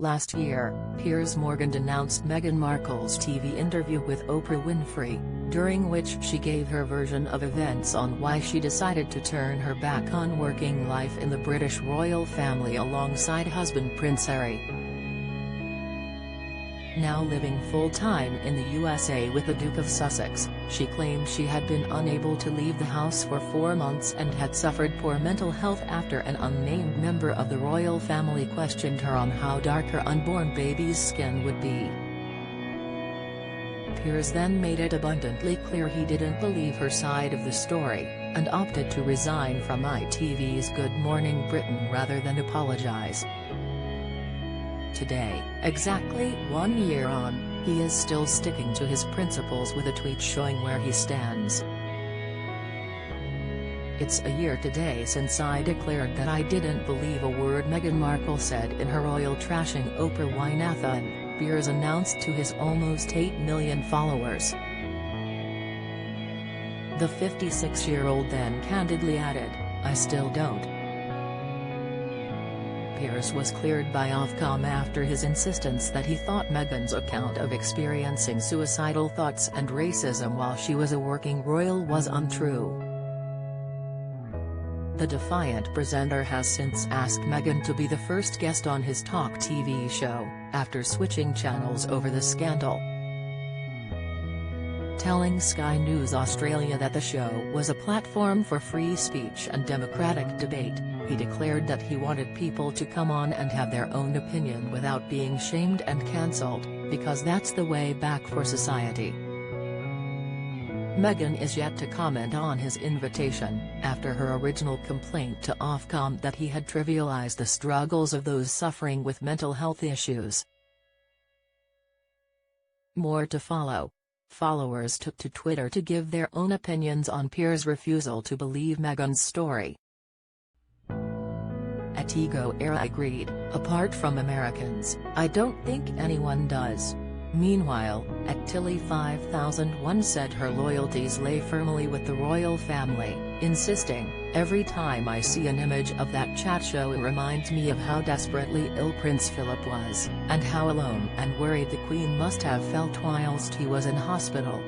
Last year, Piers Morgan denounced Meghan Markle's TV interview with Oprah Winfrey, during which she gave her version of events on why she decided to turn her back on working life in the British royal family alongside husband Prince Harry. Now living full-time in the USA with the Duke of Sussex, she claimed she had been unable to leave the house for 4 months and had suffered poor mental health after an unnamed member of the royal family questioned her on how dark her unborn baby's skin would be. Piers then made it abundantly clear he didn't believe her side of the story, and opted to resign from ITV's Good Morning Britain rather than apologise. Today, exactly 1 year on, he is still sticking to his principles with a tweet showing where he stands. "It's a year today since I declared that I didn't believe a word Meghan Markle said in her royal trashing Oprah whine-a-thon," Piers announced to his almost 8 million followers. The 56-year-old then candidly added, "I still don't." Piers was cleared by Ofcom after his insistence that he thought Meghan's account of experiencing suicidal thoughts and racism while she was a working royal was untrue. The defiant presenter has since asked Meghan to be the first guest on his talk TV show, after switching channels over the scandal. Telling Sky News Australia that the show was a platform for free speech and democratic debate, he declared that he wanted people to come on and have their own opinion without being shamed and cancelled, because that's the way back for society. Meghan is yet to comment on his invitation, after her original complaint to Ofcom that he had trivialized the struggles of those suffering with mental health issues. More to follow. Followers took to Twitter to give their own opinions on Piers' refusal to believe Meghan's story. Ego Era agreed, "Apart from Americans, I don't think anyone does." Meanwhile, Tilly 5001 said her loyalties lay firmly with the royal family, insisting, "Every time I see an image of that chat show it reminds me of how desperately ill Prince Philip was, and how alone and worried the Queen must have felt whilst he was in hospital."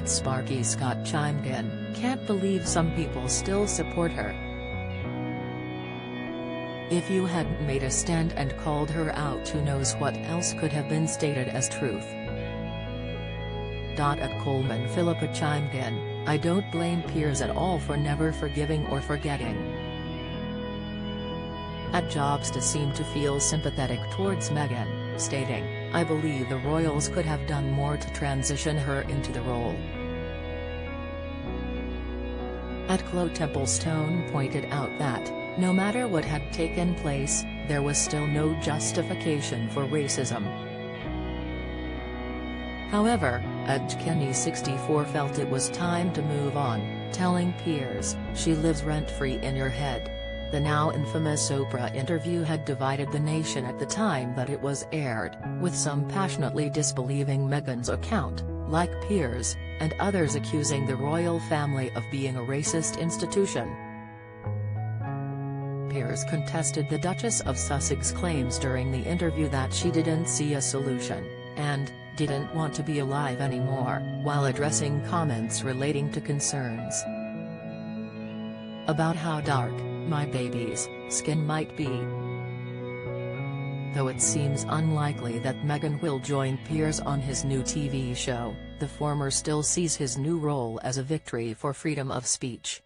Sparky Scott chimed in, "Can't believe some people still support her. If you hadn't made a stand and called her out, who knows what else could have been stated as truth." Coleman Philippa chimed in, "I don't blame Piers at all for never forgiving or forgetting." Jobster seemed to feel sympathetic towards Meghan, stating, "I believe the royals could have done more to transition her into the role." Chloe Templestone pointed out that, no matter what had taken place, there was still no justification for racism. However, Kenny 64 felt it was time to move on, telling Piers, "She lives rent-free in your head." The now infamous Oprah interview had divided the nation at the time that it was aired, with some passionately disbelieving Meghan's account, like Piers, and others accusing the royal family of being a racist institution. Piers contested the Duchess of Sussex's claims during the interview that she didn't see a solution, and didn't want to be alive anymore, while addressing comments relating to concerns about how dark my baby's skin might be. Though it seems unlikely that Meghan will join Piers on his new TV show, the former still sees his new role as a victory for freedom of speech.